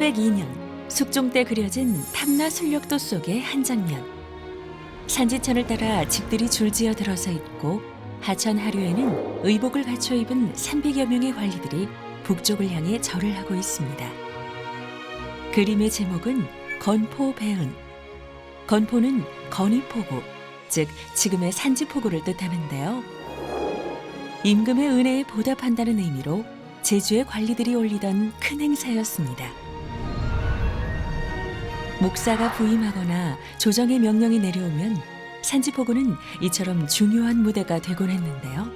1502년 숙종 때 그려진 탐나술력도 속의 한 장면. 산지천을 따라 집들이 줄지어 들어서 있고 하천 하류에는 의복을 갖춰 입은 300여 명의 관리들이 북쪽을 향해 절을 하고 있습니다. 그림의 제목은 건포배은. 건포는 건의포구, 즉 지금의 산지포구를 뜻하는데요. 임금의 은혜에 보답한다는 의미로 제주의 관리들이 올리던 큰 행사였습니다. 목사가 부임하거나 조정의 명령이 내려오면 산지포구는 이처럼 중요한 무대가 되곤 했는데요.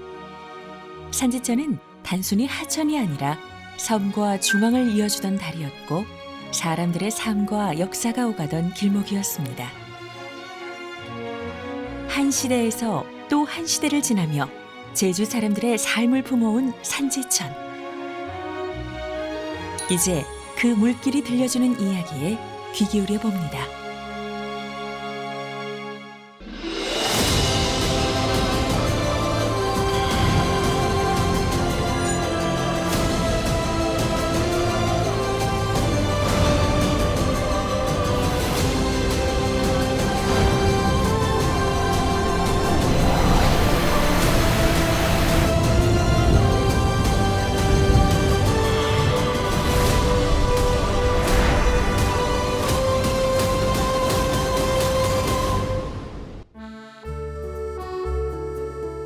산지천은 단순히 하천이 아니라 섬과 중앙을 이어주던 다리였고 사람들의 삶과 역사가 오가던 길목이었습니다. 한 시대에서 또 한 시대를 지나며 제주 사람들의 삶을 품어온 산지천. 이제 그 물길이 들려주는 이야기에 귀 기울여 봅니다.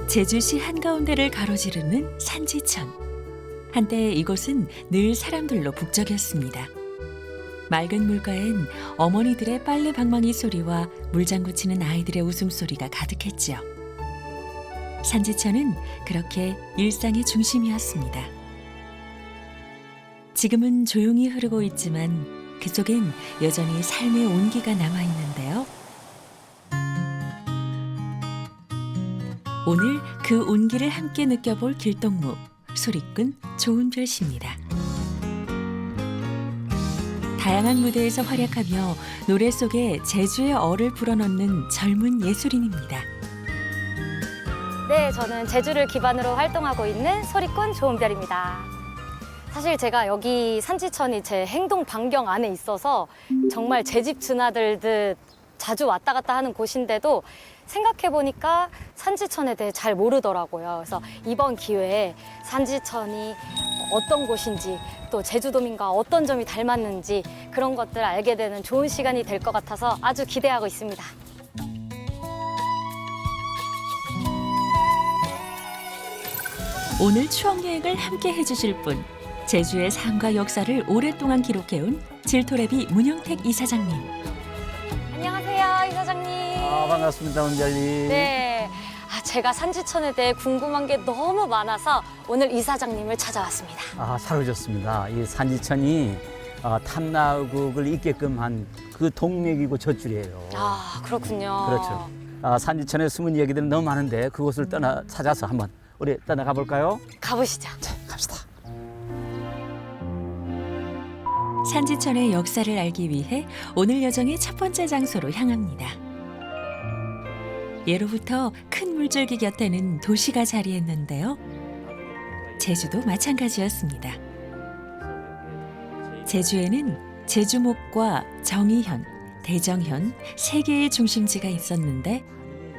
제주시 한가운데를 가로지르는 산지천. 한때 이곳은 늘 사람들로 북적였습니다. 맑은 물가엔 어머니들의 빨래 방망이 소리와 물장구 치는 아이들의 웃음소리가 가득했지요. 산지천은 그렇게 일상의 중심이었습니다. 지금은 조용히 흐르고 있지만 그 속엔 여전히 삶의 온기가 남아있는데요. 오늘 그 온기를 함께 느껴볼 길동무, 소리꾼 조은별 씨입니다. 다양한 무대에서 활약하며 노래 속에 제주의 얼을 불어넣는 젊은 예술인입니다. 네, 저는 제주를 기반으로 활동하고 있는 소리꾼 조은별입니다. 사실 제가 여기 산지천이 제 행동 반경 안에 있어서 정말 제 집 드나들듯 자주 왔다 갔다 하는 곳인데도 생각해보니까 산지천에 대해 잘 모르더라고요. 그래서 이번 기회에 산지천이 어떤 곳인지 또 제주도민과 어떤 점이 닮았는지 그런 것들 알게 되는 좋은 시간이 될 것 같아서 아주 기대하고 있습니다. 오늘 추억여행을 함께 해주실 분, 제주의 삶과 역사를 오랫동안 기록해온 질토레비 문영택 이사장님. 안녕하세요, 이사장님. 반갑습니다, 은별님. 네, 제가 산지천에 대해 궁금한 게 너무 많아서 오늘 이사장님을 찾아왔습니다. 잘 오셨습니다. 이 산지천이 탐나국을 있게끔 한 그 동맥이고 젖줄이에요. 그렇군요. 그렇죠. 산지천에 숨은 얘기들은 너무 많은데 그곳을 찾아서 한번 우리 떠나가 볼까요? 가보시죠. 자, 갑시다. 산지천의 역사를 알기 위해 오늘 여정의 첫 번째 장소로 향합니다. 예로부터 큰 물줄기 곁에는 도시가 자리했는데요. 제주도 마찬가지였습니다. 제주에는 제주목과 정의현, 대정현 세 개의 중심지가 있었는데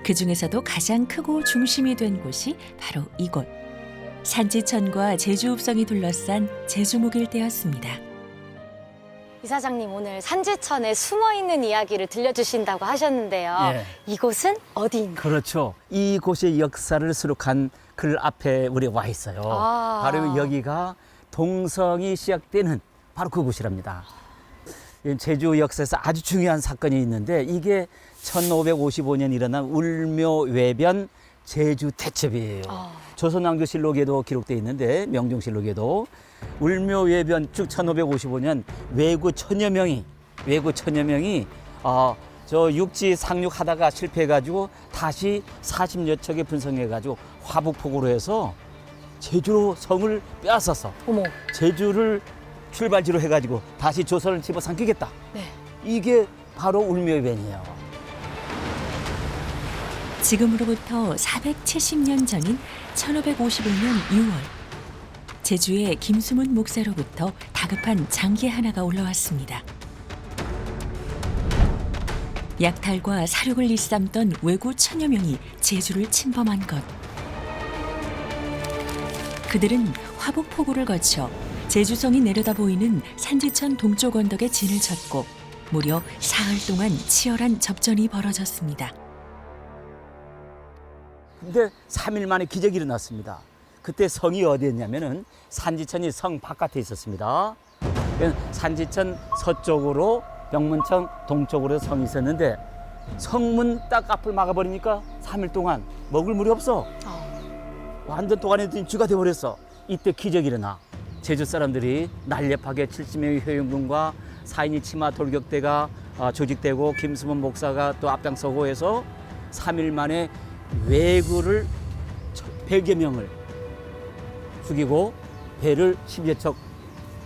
그중에서도 가장 크고 중심이 된 곳이 바로 이곳. 산지천과 제주읍성이 둘러싼 제주목 일대였습니다. 이사장님, 오늘 산지천에 숨어있는 이야기를 들려주신다고 하셨는데요. 예. 이곳은 어디인가요? 그렇죠. 이곳의 역사를 수록한 글 앞에 우리 와 있어요. 바로 여기가 동성이 시작되는 바로 그곳이랍니다. 제주 역사에서 아주 중요한 사건이 있는데 이게 1555년 일어난 울묘외변 제주 태첩이에요. 조선왕조실록에도 기록되어 있는데 명종실록에도 울묘외변 쭉 1555년 외구 천여 명이 저 육지 상륙하다가 실패해가지고 다시 40여 척에 분성해가지고 화북포고로 해서 제주 성을 빼앗아서 어머. 제주를 출발지로 해가지고 다시 조선을 집어삼키겠다. 네. 이게 바로 울묘외변이에요. 지금으로부터 470년 전인 1555년 6월 제주의 김수문 목사로부터 다급한 장계 하나가 올라왔습니다. 약탈과 사륙을 일삼던 왜구 천여 명이 제주를 침범한 것. 그들은 화북포구를 거쳐 제주성이 내려다 보이는 산지천 동쪽 언덕에 진을 쳤고 무려 사흘 동안 치열한 접전이 벌어졌습니다. 근데 3일 만에 기적이 일어났습니다. 그때 성이 어디였냐면은 산지천이 성 바깥에 있었습니다. 산지천 서쪽으로 병문천 동쪽으로 성이 있었는데 성문 딱 앞을 막아버리니까 3일 동안 먹을 물이 없어. 완전 도가니들이 쥐가 돼버렸어. 이때 기적이 일어나. 제주 사람들이 날렵하게 70명의 효용군과 4인이 치마 돌격대가 조직되고 김수문 목사가 또 앞장서고 해서 3일 만에 왜구를 100여 명을 죽이고 배를 10여 척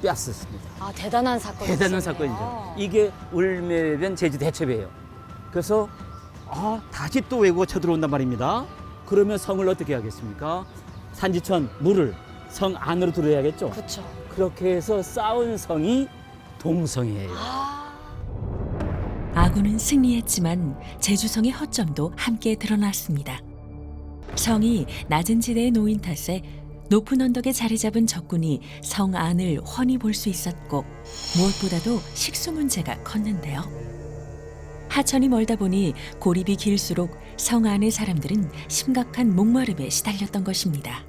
빼앗았습니다. 아, 대단한 사건이죠. 대단한 사건이죠. 이게 울매변 제주 대첩이에요. 그래서 다시 또 왜구가 쳐들어온단 말입니다. 그러면 성을 어떻게 하겠습니까? 산지천 물을 성 안으로 들어야겠죠. 그렇죠. 그렇게 해서 쌓은 성이 동성이에요. 아군은 승리했지만 제주성의 허점도 함께 드러났습니다. 성이 낮은 지대에 놓인 탓에 높은 언덕에 자리 잡은 적군이 성 안을 훤히 볼 수 있었고 무엇보다도 식수 문제가 컸는데요. 하천이 멀다 보니 고립이 길수록 성 안의 사람들은 심각한 목마름에 시달렸던 것입니다.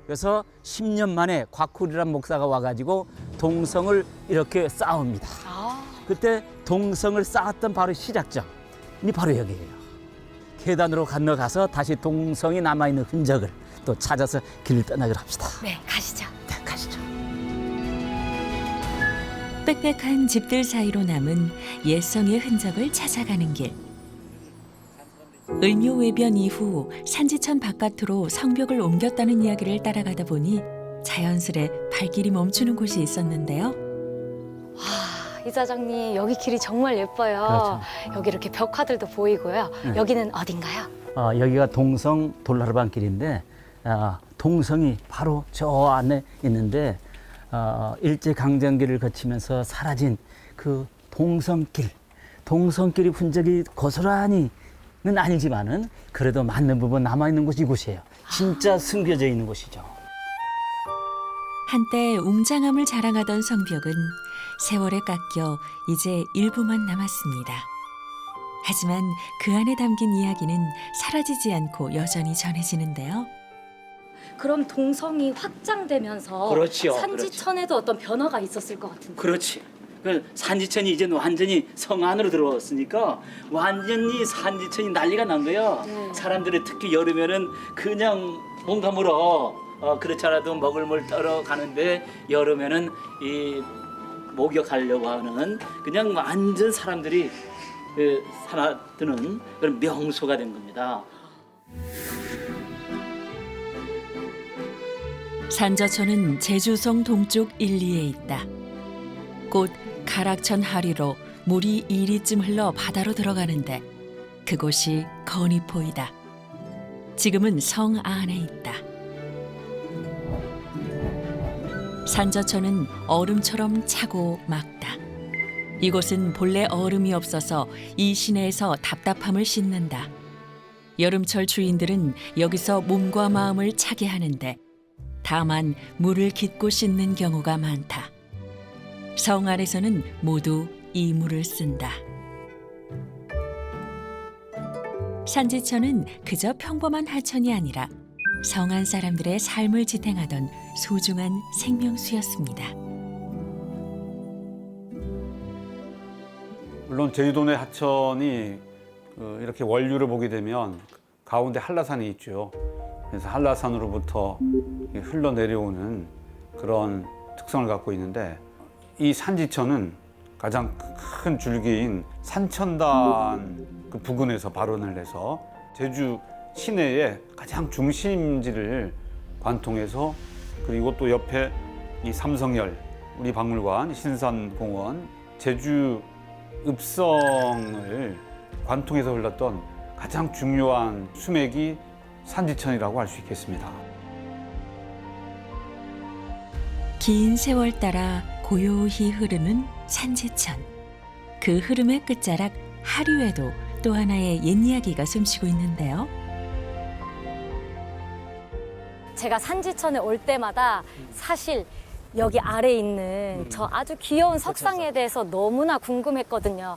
그래서 10년 만에 곽쿨이란 목사가 와가지고 동성을 이렇게 쌓습니다. 그때 동성을 쌓았던 바로 시작점이 바로 여기예요. 계단으로 건너가서 다시 동성이 남아있는 흔적을 또 찾아서 길을 떠나기로 합시다. 네, 가시죠. 네, 가시죠. 빽빽한 집들 사이로 남은 옛성의 흔적을 찾아가는 길. 을묘외변 이후 산지천 바깥으로 성벽을 옮겼다는 이야기를 따라가다 보니 자연스레 발길이 멈추는 곳이 있었는데요. 와, 이사장님, 여기 길이 정말 예뻐요. 그렇죠. 여기 이렇게 벽화들도 보이고요. 네. 여기는 어딘가요? 여기가 동성 돌라르반 길인데 동성이 바로 저 안에 있는데 일제강점기를 거치면서 사라진 그 동성길이 흔적이 고스란히는 아니지만은 그래도 맞는 부분 남아있는 곳이 이곳이에요. 진짜 숨겨져 있는 곳이죠. 한때 웅장함을 자랑하던 성벽은 세월에 깎여 이제 일부만 남았습니다. 하지만 그 안에 담긴 이야기는 사라지지 않고 여전히 전해지는데요. 그럼 동성이 확장되면서 그렇지요, 산지천에도 어떤 변화가 있었을 것 같은데. 그렇지. 산지천이 이제 완전히 성 안으로 들어왔으니까 완전히 산지천이 난리가 난 거야. 네. 사람들이 특히 여름에는 그냥 뭔가 물어. 그렇지 않아도 먹을 물 떠러 가는데 여름에는 이 목욕하려고 하는 그냥 완전 사람들이 살아드는 그런 명소가 된 겁니다. 산저천은 제주성 동쪽 1, 2에 있다. 곧 가락천 하리로 물이 2리쯤 흘러 바다로 들어가는데 그곳이 건이포이다. 지금은 성 안에 있다. 산저천은 얼음처럼 차고 막다. 이곳은 본래 얼음이 없어서 이 시내에서 답답함을 씻는다. 여름철 주인들은 여기서 몸과 마음을 차게 하는데 다만 물을 깃고 씻는 경우가 많다. 성 안에서는 모두 이 물을 쓴다. 산지천은 그저 평범한 하천이 아니라 성안 사람들의 삶을 지탱하던 소중한 생명수였습니다. 물론 제주도 내 하천이 이렇게 원류를 보게 되면 가운데 한라산이 있죠. 그래서 한라산으로부터 흘러내려오는 그런 특성을 갖고 있는데 이 산지천은 가장 큰 줄기인 산천단 그 부근에서 발원을 해서 제주 시내의 가장 중심지를 관통해서 그리고 또 옆에 이 삼성열, 우리 박물관, 신산공원, 제주 읍성을 관통해서 흘렀던 가장 중요한 수맥이 산지천이라고 할 수 있겠습니다. 긴 세월 따라 고요히 흐르는 산지천. 그 흐름의 끝자락 하류에도 또 하나의 옛 이야기가 숨쉬고 있는데요. 제가 산지천에 올 때마다 사실 여기 아래에 있는 저 아주 귀여운 석상에 대해서 너무나 궁금했거든요.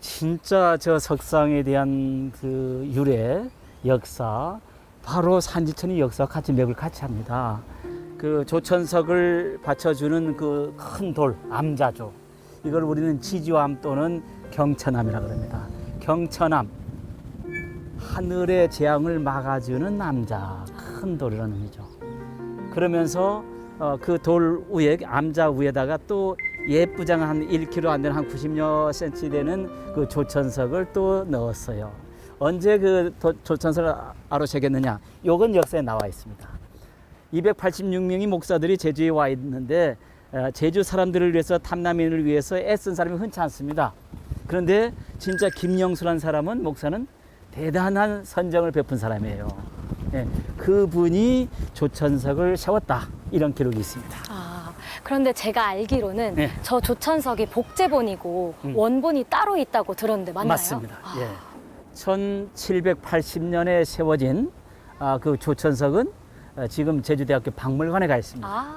진짜 저 석상에 대한 그 유래, 역사, 바로 산지천이 역사와 같이 맥을 같이 합니다. 그 조천석을 받쳐주는 그 큰 돌, 암자죠. 이걸 우리는 지주암 또는 경천암이라고 합니다. 경천암, 하늘의 재앙을 막아주는 암자, 큰 돌이라는 의미죠. 그러면서 그 돌 위에, 암자 위에다가 또 예쁘장 한 1km 안 되는 한 90여 cm 되는 그 조천석을 또 넣었어요. 언제 그 조천석을 아로새겼느냐? 요건 역사에 나와 있습니다. 286명의 목사들이 제주에 와 있는데 제주 사람들을 위해서 탐남인을 위해서 애쓴 사람이 흔치 않습니다. 그런데 진짜 김영수라는 사람은 목사는 대단한 선정을 베푼 사람이에요. 예, 그분이 조천석을 세웠다 이런 기록이 있습니다. 그런데 제가 알기로는 네. 저 조천석이 복제본이고 원본이 따로 있다고 들었는데 맞나요? 맞습니다. 예. 1780년에 세워진 그 조천석은 지금 제주대학교 박물관에 가 있습니다.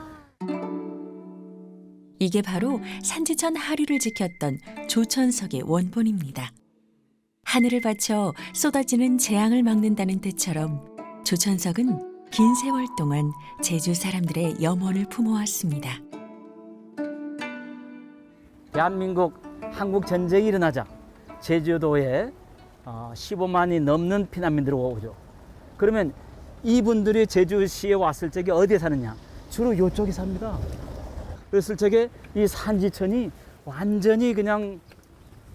이게 바로 산지천 하류를 지켰던 조천석의 원본입니다. 하늘을 받쳐 쏟아지는 재앙을 막는다는 뜻처럼 조천석은 긴 세월 동안 제주 사람들의 염원을 품어왔습니다. 대한민국 한국 전쟁이 일어나자 제주도에 15만이 넘는 피난민들이 오죠. 그러면 이분들이 제주시에 왔을 적에 어디에 사느냐? 주로 이쪽에 삽니다. 그랬을 적에 이 산지천이 완전히 그냥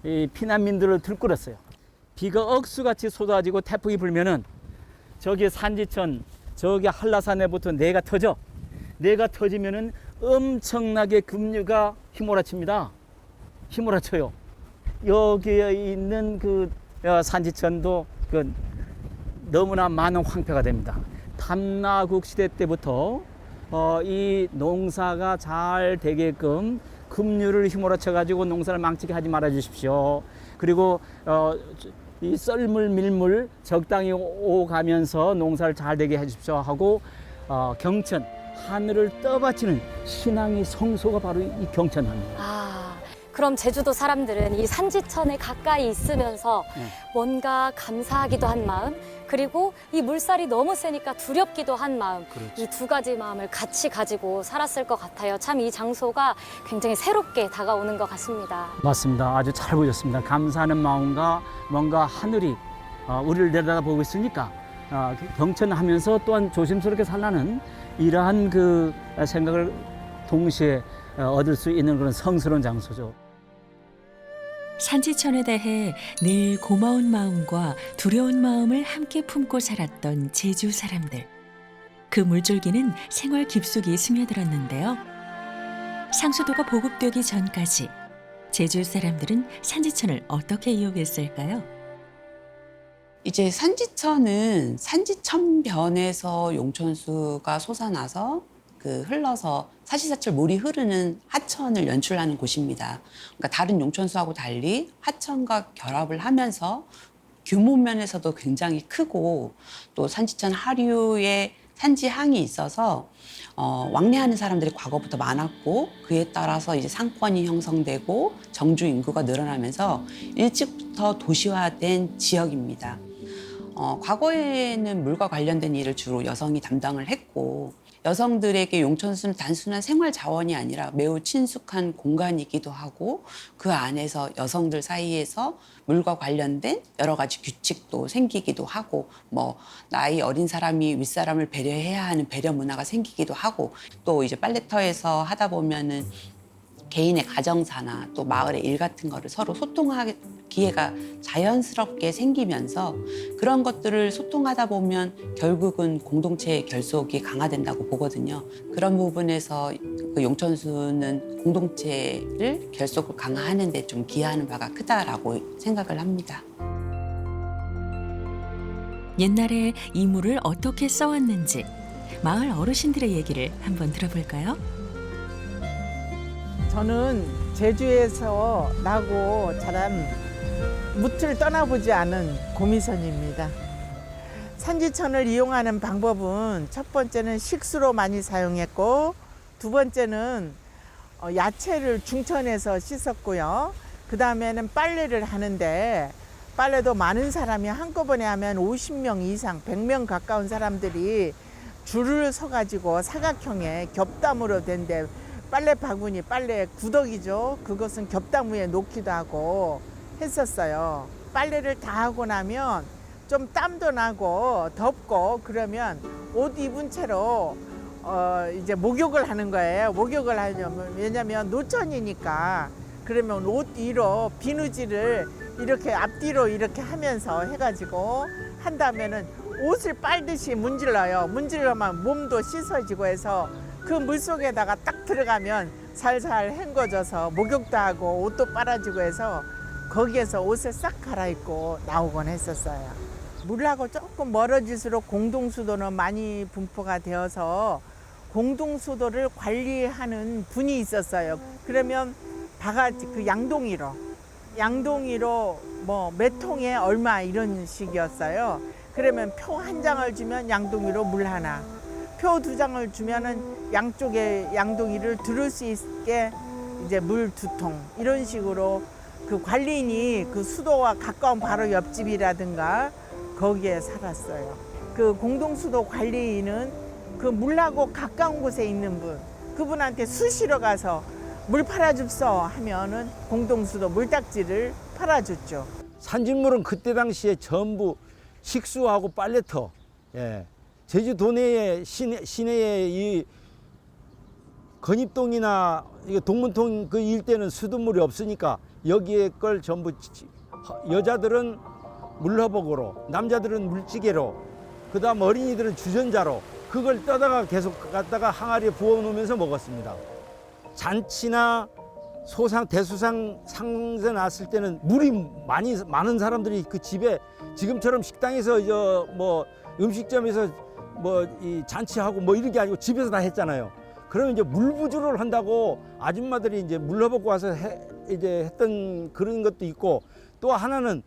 이 피난민들을 들끓었어요. 비가 억수같이 쏟아지고 태풍이 불면은 저기 산지천, 저기 한라산에부터 내가 터져. 내가 터지면은 엄청나게 급류가 휘몰아칩니다. 휘몰아쳐요. 여기에 있는 그 산지천도 그 너무나 많은 황폐가 됩니다. 탐나국 시대 때부터 이 농사가 잘 되게끔 급류를 휘몰아쳐 가지고 농사를 망치게 하지 말아 주십시오. 그리고 이 썰물 밀물 적당히 오가면서 농사를 잘 되게 해 주십시오 하고 경천, 하늘을 떠받치는 신앙의 성소가 바로 이 경천합니다. 그럼 제주도 사람들은 이 산지천에 가까이 있으면서 뭔가 감사하기도 한 마음, 그리고 이 물살이 너무 세니까 두렵기도 한 마음, 이 두 가지 마음을 같이 가지고 살았을 것 같아요. 참 이 장소가 굉장히 새롭게 다가오는 것 같습니다. 맞습니다. 아주 잘 보셨습니다. 감사하는 마음과 뭔가 하늘이 우리를 내려다보고 있으니까 경천하면서 또한 조심스럽게 살라는 이러한 그 생각을 동시에 얻을 수 있는 그런 성스러운 장소죠. 산지천에 대해 늘 고마운 마음과 두려운 마음을 함께 품고 살았던 제주 사람들. 그 물줄기는 생활 깊숙이 스며들었는데요. 상수도가 보급되기 전까지 제주 사람들은 산지천을 어떻게 이용했을까요? 이제 산지천은 산지천변에서 용천수가 솟아나서 흘러서 사시사철 물이 흐르는 하천을 연출하는 곳입니다. 그러니까 다른 용천수하고 달리 하천과 결합을 하면서 규모 면에서도 굉장히 크고 또 산지천 하류에 산지항이 있어서 왕래하는 사람들이 과거부터 많았고 그에 따라서 이제 상권이 형성되고 정주 인구가 늘어나면서 일찍부터 도시화된 지역입니다. 과거에는 물과 관련된 일을 주로 여성이 담당을 했고 여성들에게 용천수는 단순한 생활 자원이 아니라 매우 친숙한 공간이기도 하고 그 안에서 여성들 사이에서 물과 관련된 여러 가지 규칙도 생기기도 하고 나이 어린 사람이 윗사람을 배려해야 하는 배려 문화가 생기기도 하고 또 이제 빨래터에서 하다 보면은 개인의 가정사나 또 마을의 일 같은 거를 서로 소통할 기회가 자연스럽게 생기면서 그런 것들을 소통하다 보면 결국은 공동체의 결속이 강화된다고 보거든요. 그런 부분에서 그 용천수는 공동체를 결속을 강화하는 데 좀 기여하는 바가 크다라고 생각을 합니다. 옛날에 이 물을 어떻게 써왔는지 마을 어르신들의 얘기를 한번 들어볼까요? 저는 제주에서 나고 자란 무틀 떠나보지 않은 고미선입니다. 산지천을 이용하는 방법은 첫 번째는 식수로 많이 사용했고, 두 번째는 야채를 중천에서 씻었고요. 그 다음에는 빨래를 하는데, 빨래도 많은 사람이 한꺼번에 하면 50명 이상, 100명 가까운 사람들이 줄을 서가지고 사각형의 겹담으로 된데, 빨래 바구니, 빨래 구더기죠. 그것은 겹담 위에 놓기도 하고 했었어요. 빨래를 다 하고 나면 좀 땀도 나고 덥고 그러면 옷 입은 채로 이제 목욕을 하는 거예요. 목욕을 하려면, 왜냐면 노천이니까. 그러면 옷 위로 비누질을 이렇게 앞뒤로 이렇게 하면서 해가지고 한다면은 옷을 빨듯이 문질러요. 문질러면 몸도 씻어지고 해서 그 물속에다가 딱 들어가면 살살 헹궈져서 목욕도 하고 옷도 빨아지고 해서 거기에서 옷을 싹 갈아입고 나오곤 했었어요. 물하고 조금 멀어질수록 공동수도는 많이 분포가 되어서 공동수도를 관리하는 분이 있었어요. 그러면 바가지 그 양동이로 뭐 몇 통에 얼마 이런 식이었어요. 그러면 표 한 장을 주면 양동이로 물 하나, 표 2장을 주면은 양쪽에 양동이를 들을 수 있게 이제 물 2통, 이런 식으로 그 관리인이 그 수도와 가까운 바로 옆집이라든가 거기에 살았어요. 그 공동수도 관리인은 그 물하고 가까운 곳에 있는 분, 그분한테 수시로 가서 물 팔아줍소 하면은 공동수도 물딱지를 팔아줬죠. 산진물은 그때 당시에 전부 식수하고 빨래터, 예. 제주 도내의 시내의 이 건입동이나 동문통 그 일대는 수돗물이 없으니까 여기에 걸 전부 여자들은 물허벅으로, 남자들은 물찌개로, 그다음 어린이들은 주전자로 그걸 떠다가 계속 갖다가 항아리에 부어놓으면서 먹었습니다. 잔치나 소상 대수상 상제 났을 때는 물이 많은 사람들이 그 집에 지금처럼 식당에서 뭐 음식점에서 뭐 이 잔치하고 뭐 이런 게 아니고 집에서 다 했잖아요. 그러면 이제 물 부주를 한다고 아줌마들이 이제 물 허벅고 와서 이제 했던 그런 것도 있고, 또 하나는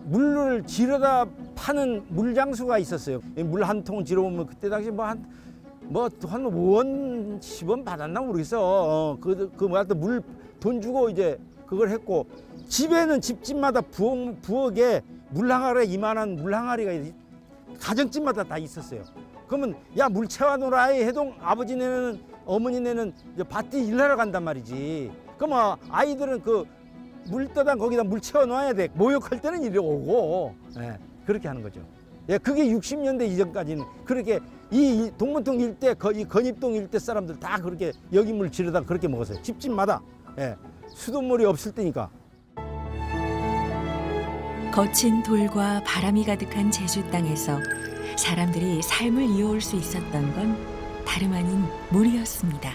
물을 지르다 파는 물장수가 있었어요. 물 한 통 지르면 그때 당시 한 5원, 10원 받았나 모르겠어. 하여튼 물 돈 주고 이제 그걸 했고, 집에는 집집마다 부엌에 물항아리, 이만한 물항아리가 가정집마다 다 있었어요. 그러면 야, 물 채워놓으라 해동 아버지네는 어머니네는 이제 밭에 일하러 간단 말이지. 그럼 아이들은 그 물떠당 거기다 물 채워놔야 돼. 모욕할 때는 이리 오고, 예, 그렇게 하는 거죠. 예, 그게 60년대 이전까지는 그렇게 이 동문통 일대, 이 건입동 일대 사람들 다 그렇게 여기 물 지르다 그렇게 먹었어요. 집집마다. 예, 수돗물이 없을 때니까. 거친 돌과 바람이 가득한 제주 땅에서 사람들이 삶을 이어올 수 있었던 건 다름 아닌 물이었습니다.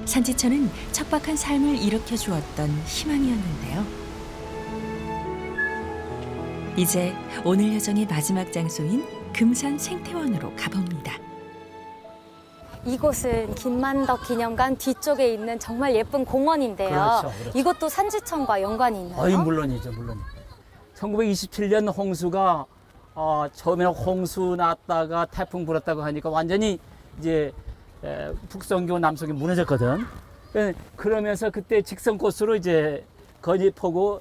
산지천은 척박한 삶을 일으켜 주었던 희망이었는데요. 이제 오늘 여정의 마지막 장소인 금산 생태원으로 가봅니다. 이곳은 김만덕 기념관 뒤쪽에 있는 정말 예쁜 공원인데요. 그렇죠. 이것도 산지천과 연관이 있나요? 물론이죠. 1927년 홍수가 처음에는 홍수 났다가 태풍 불었다고 하니까 완전히 이제 북송교 남송이 무너졌거든. 그러면서 그때 직선 코스로 이제 건입하고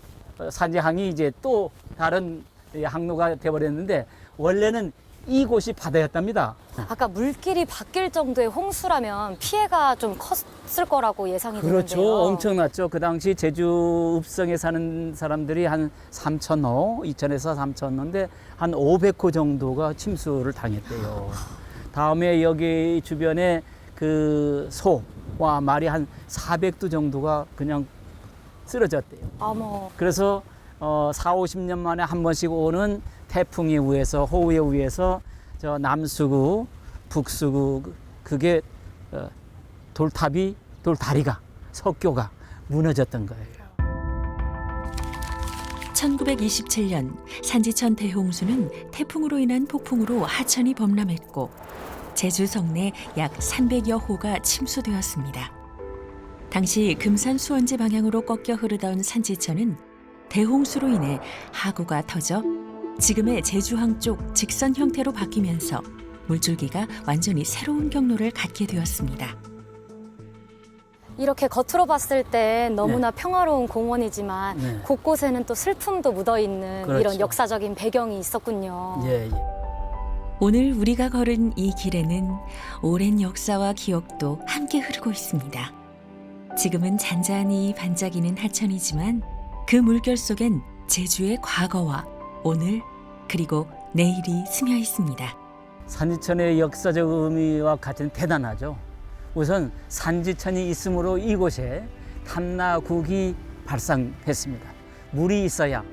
산지항이 이제 또 다른 항로가 돼버렸는데, 원래는 이곳이 바다였답니다. 아까 물길이 바뀔 정도의 홍수라면 피해가 좀 컸을 거라고 예상이 그렇죠. 되는데요. 엄청났죠. 그 당시 제주 읍성에 사는 사람들이 한 3,000호, 2,000에서 3,000호인데 한 500호 정도가 침수를 당했대요. 다음에 여기 주변에 그 소와 말이 한 400두 정도가 그냥 쓰러졌대요. 어머. 그래서 40-50년 만에 한 번씩 오는 태풍에 의해서, 호우에 의해서 저 남수구, 북수구 그게 돌다리가, 석교가 무너졌던 거예요. 1927년 산지천 대홍수는 태풍으로 인한 폭풍으로 하천이 범람했고 제주 성내 약 300여 호가 침수되었습니다. 당시 금산 수원지 방향으로 꺾여 흐르던 산지천은 대홍수로 인해 하구가 터져 지금의 제주항 쪽 직선 형태로 바뀌면서 물줄기가 완전히 새로운 경로를 갖게 되었습니다. 이렇게 겉으로 봤을 땐 너무나 평화로운 공원이지만 네. 곳곳에는 또 슬픔도 묻어있는 그렇죠. 이런 역사적인 배경이 있었군요. 예, 예. 오늘 우리가 걸은 이 길에는 오랜 역사와 기억도 함께 흐르고 있습니다. 지금은 잔잔히 반짝이는 하천이지만 그 물결 속엔 제주의 과거와 오늘 그리고 내일이 스며 있습니다. 산지천의 역사적 의미와 가치는 대단하죠. 우선 산지천이 있으므로 이곳에 탐나국이 발상했습니다. 물이 있어야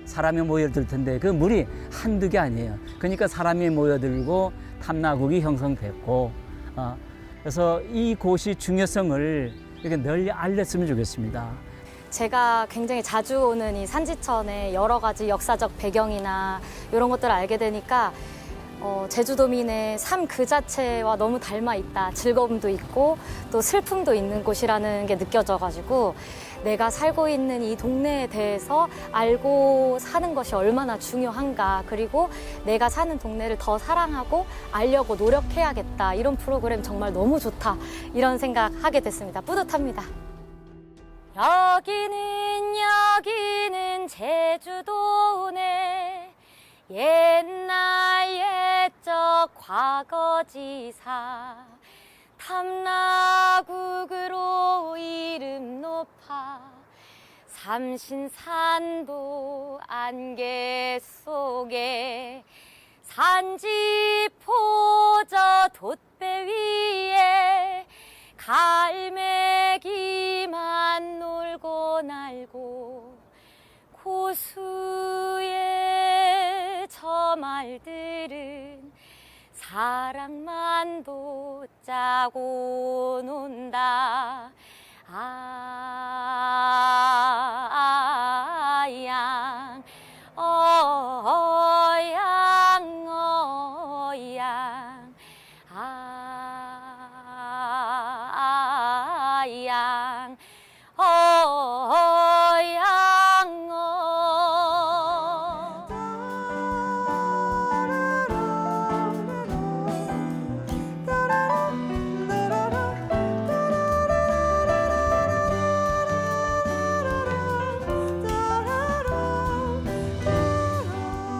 사람이 모여들 텐데 그 물이 한두 개 아니에요. 그러니까 사람이 모여들고 탐나국이 형성됐고 그래서 이곳이 중요성을 이렇게 널리 알렸으면 좋겠습니다. 제가 굉장히 자주 오는 이 산지천의 여러 가지 역사적 배경이나 이런 것들을 알게 되니까 제주도민의 삶 그 자체와 너무 닮아 있다. 즐거움도 있고 또 슬픔도 있는 곳이라는 게 느껴져가지고 내가 살고 있는 이 동네에 대해서 알고 사는 것이 얼마나 중요한가. 그리고 내가 사는 동네를 더 사랑하고 알려고 노력해야겠다. 이런 프로그램 정말 너무 좋다. 이런 생각하게 됐습니다. 뿌듯합니다. 여기는 제주도네. 옛날 옛적 과거지사 탐나국으로 이름 높아 삼신산도 안개 속에 산지 포저 돛배 위에 갈매기만 놀고 날고 고수의 저 말들은 사랑만도 짜고 논다. 아양 어양 어양 아양 어양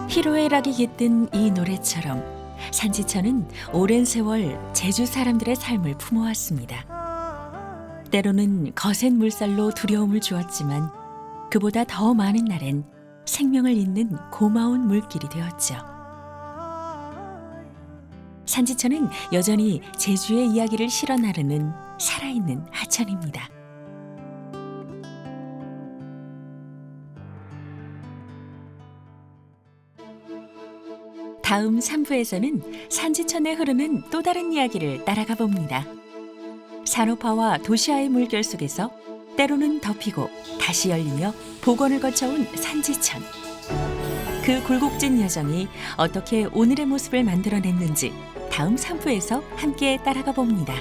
희로애락이 깃든 이 노래처럼 산지천은 오랜 세월 제주 사람들의 삶을 품어왔습니다. 때로는 거센 물살로 두려움을 주었지만 그보다 더 많은 날엔 생명을 잇는 고마운 물길이 되었죠. 산지천은 여전히 제주의 이야기를 실어 나르는 살아있는 하천입니다. 다음 3부에서는 산지천에 흐르는 또 다른 이야기를 따라가 봅니다. 산업화와 도시화의 물결 속에서 때로는 덮이고 다시 열리며 복원을 거쳐온 산지천. 그 굴곡진 여정이 어떻게 오늘의 모습을 만들어냈는지 다음 3부에서 함께 따라가 봅니다.